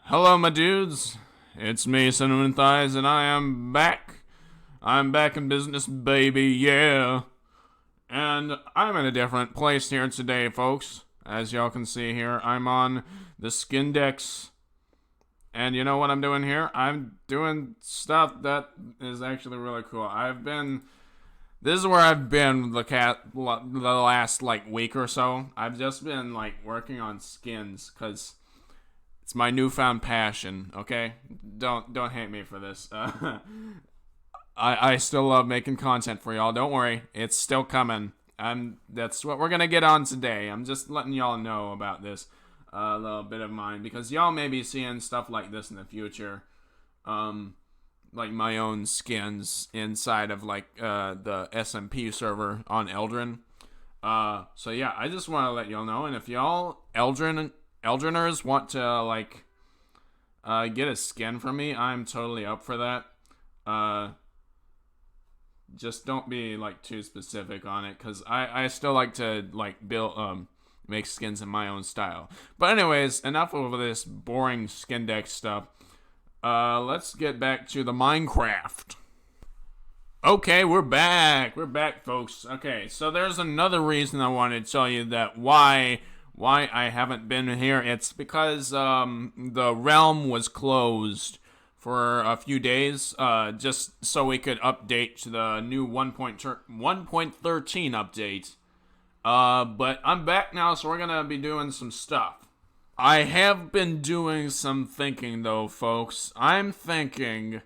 Hello, my dudes. It's me, Cinnamon Thighs, and I am back. I'm back in business, baby, yeah. And I'm in a different place here today, folks. As y'all can see here, I'm on the Skin Decks. And you know what I'm doing here? I'm doing stuff that is actually really cool. This is where I've been the last, week or so. I've just been, working on skins, because it's my newfound passion, okay? Don't hate me for this. I still love making content for y'all. Don't worry, it's still coming. That's what we're gonna get on today. I'm just letting y'all know about this little bit of mine because y'all may be seeing stuff like this in the future, like my own skins inside of the SMP server on Eldrin. So yeah, I just want to let y'all know, and if y'all Eldriners want to get a skin from me, I'm totally up for that. Just don't be too specific on it, because I still like to build make skins in my own style. But anyways, enough of this boring skin deck stuff. Let's get back to the Minecraft. Okay, we're back. We're back, folks. Okay, so there's another reason I wanted to tell you that why I haven't been here. It's because the realm was closed for a few days, just so we could update to the new 1.13 update. But I'm back now, so we're gonna be doing some stuff. I have been doing some thinking, though, folks. I'm thinking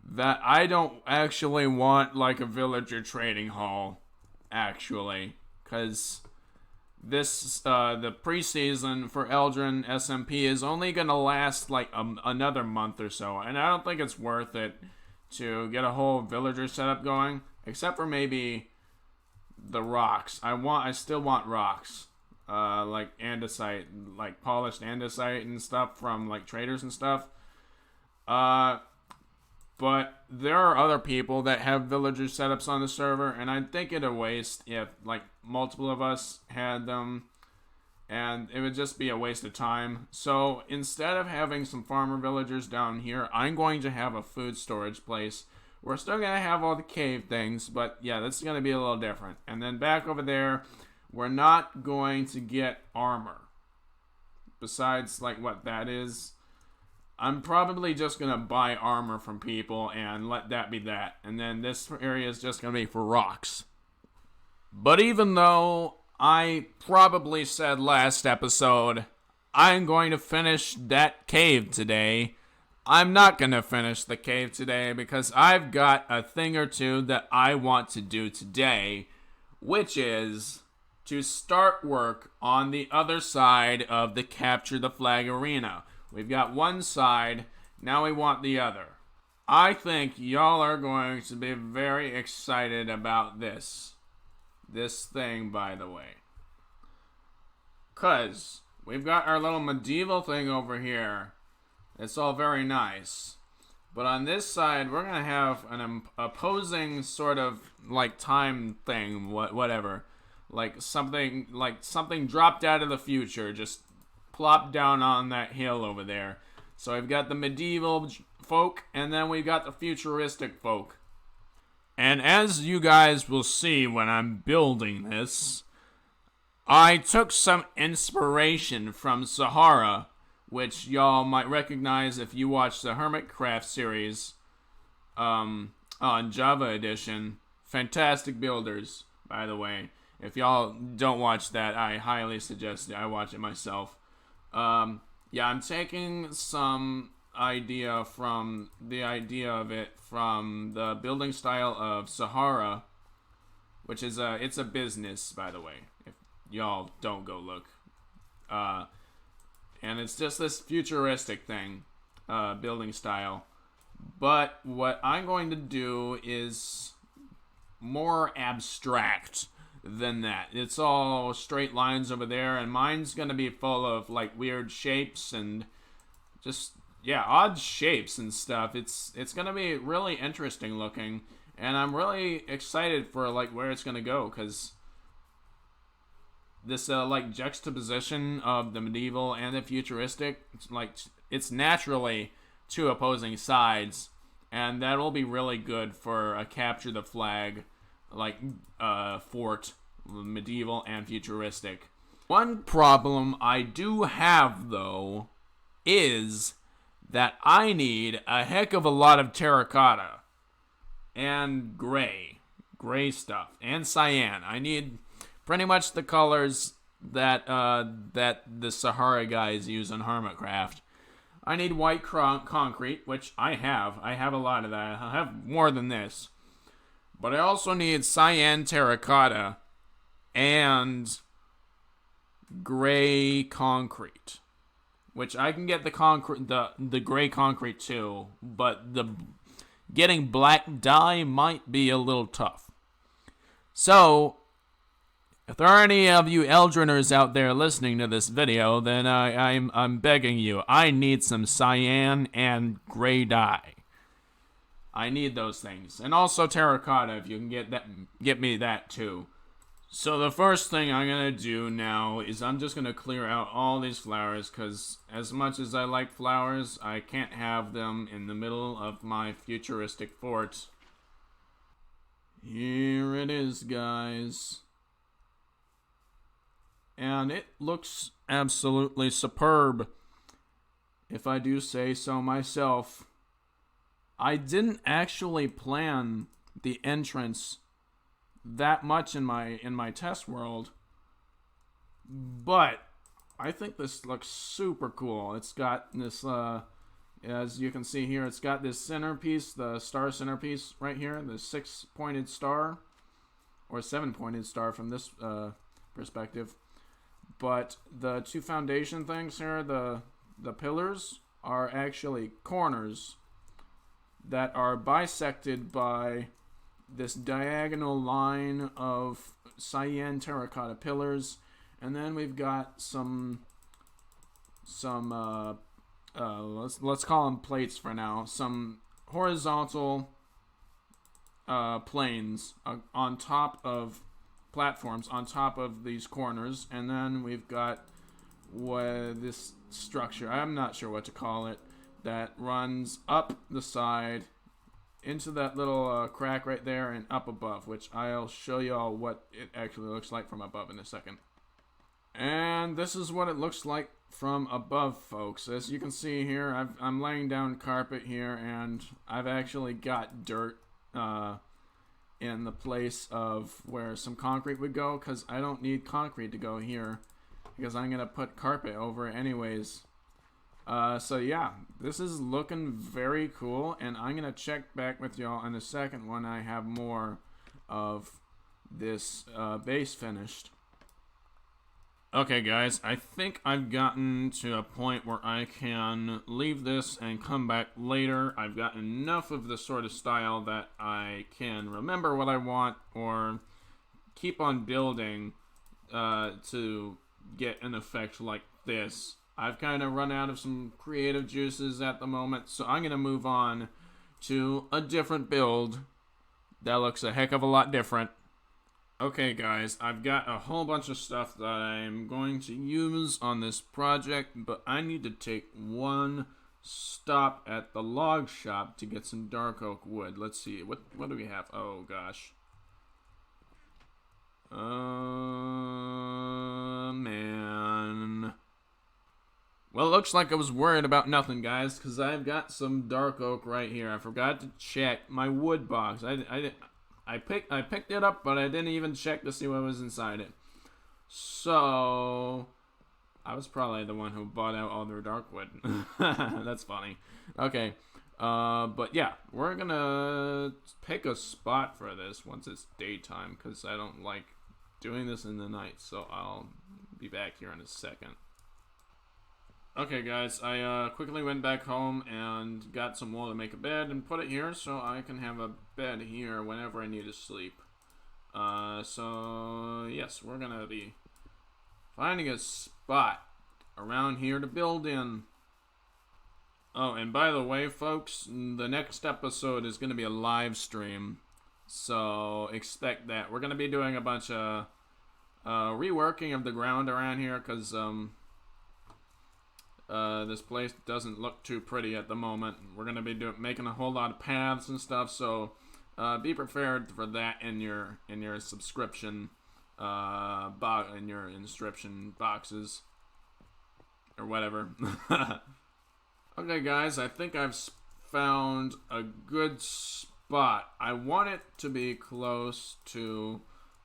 that I don't actually want a villager trading hall, actually, because the preseason for Eldrin SMP is only gonna last another month or so, and I don't think it's worth it to get a whole villager setup going, except for maybe the rocks. I still want rocks, like andesite, polished andesite and stuff from traders and stuff. But there are other people that have villager setups on the server, and I'd think it a waste if multiple of us had them, and it would just be a waste of time. So instead of having some farmer villagers down here, I'm going to have a food storage place. We're still going to have all the cave things, but yeah, this is going to be a little different. And then back over there, we're not going to get armor. Besides what that is, I'm probably just going to buy armor from people and let that be that. And then this area is just going to be for rocks. But even though I probably said last episode, I'm going to finish that cave today, I'm not going to finish the cave today because I've got a thing or two that I want to do today, which is to start work on the other side of the Capture the Flag arena. We've got one side, now we want the other. I think y'all are going to be very excited about this. This thing, by the way. 'Cause we've got our little medieval thing over here. It's all very nice. But on this side, we're going to have an opposing sort of time thing, whatever. Something dropped out of the future, just plopped down on that hill over there. So we've got the medieval folk, and then we've got the futuristic folk. And as you guys will see when I'm building this, I took some inspiration from Sahara, which y'all might recognize if you watch the Hermitcraft series on Java Edition. Fantastic builders, by the way. If y'all don't watch that, I highly suggest it. I watch it myself. Yeah, I'm taking some idea of it from the building style of Sahara, which is it's a business, by the way, if y'all don't go look. And it's just this futuristic thing, building style. But what I'm going to do is more abstract than that. It's all straight lines over there, and mine's gonna be full of weird shapes and just odd shapes and stuff. It's gonna be really interesting looking, and I'm really excited for where it's gonna go, because this juxtaposition of the medieval and the futuristic it's naturally two opposing sides, and that'll be really good for a capture the flag, like fort, medieval and futuristic. One problem I do have, though, is that I need a heck of a lot of terracotta and gray stuff, and cyan. I need pretty much the colors that that the Sahara guys use in Hermitcraft. I need white concrete, which I have. I have a lot of that. I have more than this. But I also need cyan terracotta and gray concrete, which I can get the gray concrete too, but getting black dye might be a little tough. So, if there are any of you Eldriners out there listening to this video, then I'm begging you, I need some cyan and gray dye. I need those things, and also terracotta if you can get me that too. So the first thing I'm gonna do now is I'm just gonna clear out all these flowers, because as much as I like flowers, I can't have them in the middle of my futuristic fort. Here it is, guys. And it looks absolutely superb, if I do say so myself. I didn't actually plan the entrance that much in my test world, but I think this looks super cool. It's got this as you can see here, it's got this centerpiece, the star centerpiece right here, the 6-pointed star, or 7-pointed star from this perspective. But the two foundation things here, the pillars, are actually corners that are bisected by this diagonal line of cyan terracotta pillars, and then we've got some let's call them plates for now, some horizontal planes on top of platforms on top of these corners, and then we've got this structure, I'm not sure what to call it, that runs up the side into that little crack right there and up above, which I'll show you all what it actually looks like from above in a second. And this is what it looks like from above, folks. As you can see here, I'm laying down carpet here, and I've actually got dirt in the place of where some concrete would go, because I don't need concrete to go here, because I'm going to put carpet over it anyways. So yeah, this is looking very cool, and I'm going to check back with y'all in a second when I have more of this base finished. Okay guys, I think I've gotten to a point where I can leave this and come back later. I've got enough of the sort of style that I can remember what I want or keep on building to get an effect like this. I've kind of run out of some creative juices at the moment, so I'm going to move on to a different build that looks a heck of a lot different. Okay guys, I've got a whole bunch of stuff that I'm going to use on this project, but I need to take one stop at the log shop to get some dark oak wood. Let's see, what do we have? Oh gosh. Man. Well, it looks like I was worried about nothing, guys, because I've got some dark oak right here. I forgot to check my wood box. I picked it up, but I didn't even check to see what was inside it. So I was probably the one who bought out all their dark wood. That's funny. Okay. But yeah, we're gonna pick a spot for this once it's daytime, because I don't like doing this in the night. So I'll be back here in a second. Okay guys, I quickly went back home and got some wool to make a bed and put it here so I can have a bed here whenever I need to sleep. So yes, we're gonna be finding a spot around here to build in. Oh, and by the way folks, the next episode is gonna be a live stream, so expect that. We're gonna be doing a bunch of reworking of the ground around here, because This place doesn't look too pretty at the moment. We're gonna be making a whole lot of paths and stuff, so be prepared for that in your subscription in your inscription boxes or whatever. Okay, guys, I think I've found a good spot. I want it to be close to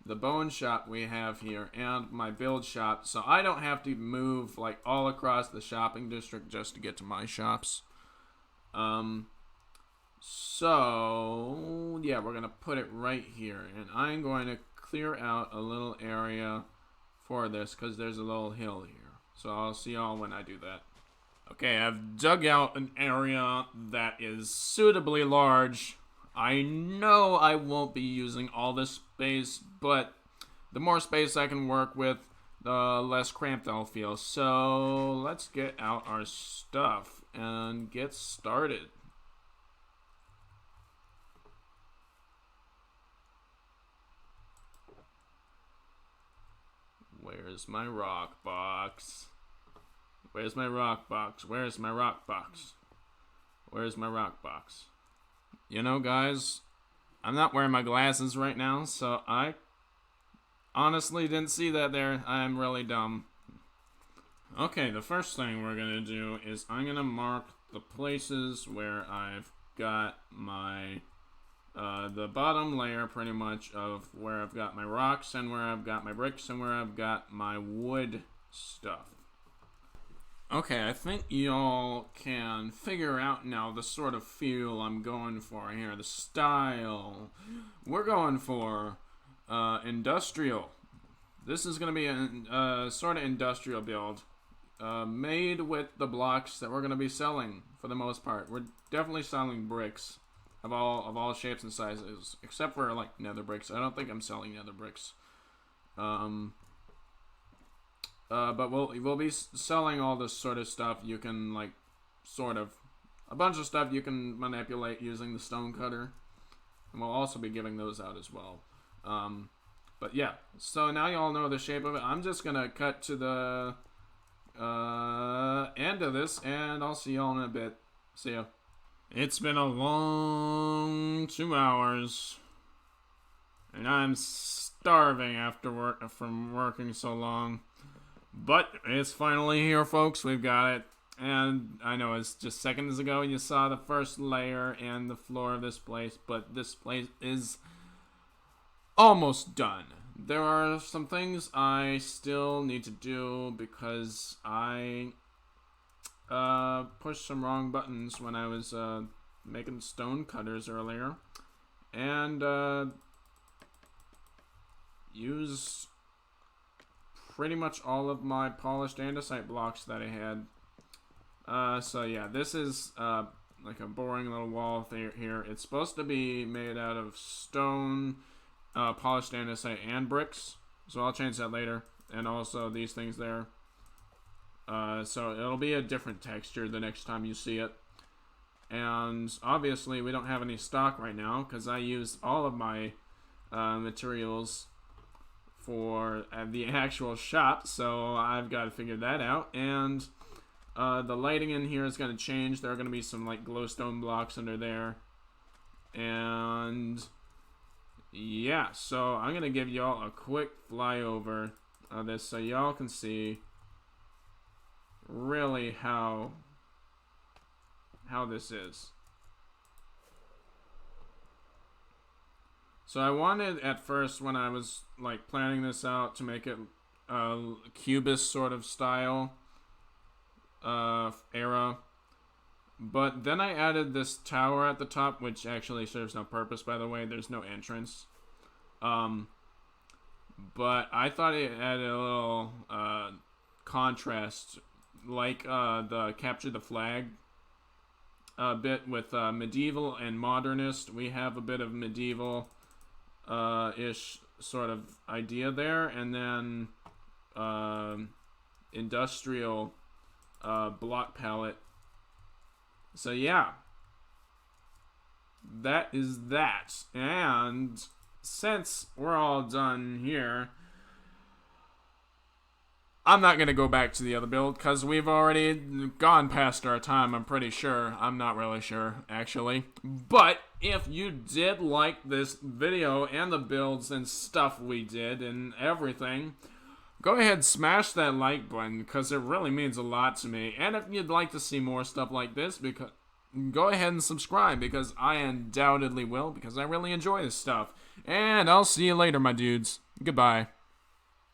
the bone shop we have here and my build shop, so I don't have to move like all across the shopping district just to get to my shops. So yeah, we're gonna put it right here, and I'm going to clear out a little area for this because there's a little hill here. So I'll see y'all when I do that. Okay, I've dug out an area that is suitably large. I know I won't be using all this space, but the more space I can work with, the less cramped I'll feel. So let's get out our stuff and get started. Where's my rock box? Where's my rock box? Where's my rock box? Where's my rock box? You know, guys, I'm not wearing my glasses right now, so I honestly didn't see that there. I'm really dumb. Okay, the first thing we're gonna do is I'm gonna mark the places where I've got my the bottom layer pretty much of where I've got my rocks and where I've got my bricks and where I've got my wood stuff. Okay, I think y'all can figure out now the sort of feel I'm going for here, the style. We're going for industrial. This is going to be a sort of industrial build made with the blocks that we're going to be selling for the most part. We're definitely selling bricks of all shapes and sizes, except for like nether bricks. I don't think I'm selling nether bricks. But we'll be selling all this sort of stuff. You can like a bunch of stuff you can manipulate using the stone cutter, and we'll also be giving those out as well. But yeah, so now y'all know the shape of it. I'm just gonna cut to the end of this, and I'll see y'all in a bit. See ya. It's been a long 2 hours, and I'm starving after from working so long. But it's finally here, folks. We've got it. And I know it's just seconds ago you saw the first layer and the floor of this place, but this place is almost done. There are some things I still need to do because I pushed some wrong buttons when I was making stone cutters earlier, and used pretty much all of my polished andesite blocks that I had. So yeah, this is like a boring little wall here. It's supposed to be made out of stone, polished andesite, and bricks. So I'll change that later. And also these things there. So it'll be a different texture the next time you see it. And obviously we don't have any stock right now because I used all of my materials for the actual shop, so I've got to figure that out. And the lighting in here is going to change. There are going to be some like glowstone blocks under there, and yeah, so I'm going to give y'all a quick flyover of this so y'all can see really how this is. So I wanted at first, when I was like planning this out, to make it a cubist sort of style era, but then I added this tower at the top, which actually serves no purpose, by the way. There's no entrance, but I thought it added a little contrast, like the capture the flag bit with medieval and modernist. We have a bit of medieval ish sort of idea there, and then industrial block palette. So yeah, that is that. And since we're all done here, I'm not going to go back to the other build because we've already gone past our time, I'm pretty sure. I'm not really sure, actually. But if you did like this video and the builds and stuff we did and everything, go ahead and smash that like button because it really means a lot to me. And if you'd like to see more stuff like this, go ahead and subscribe because I undoubtedly will because I really enjoy this stuff. And I'll see you later, my dudes. Goodbye.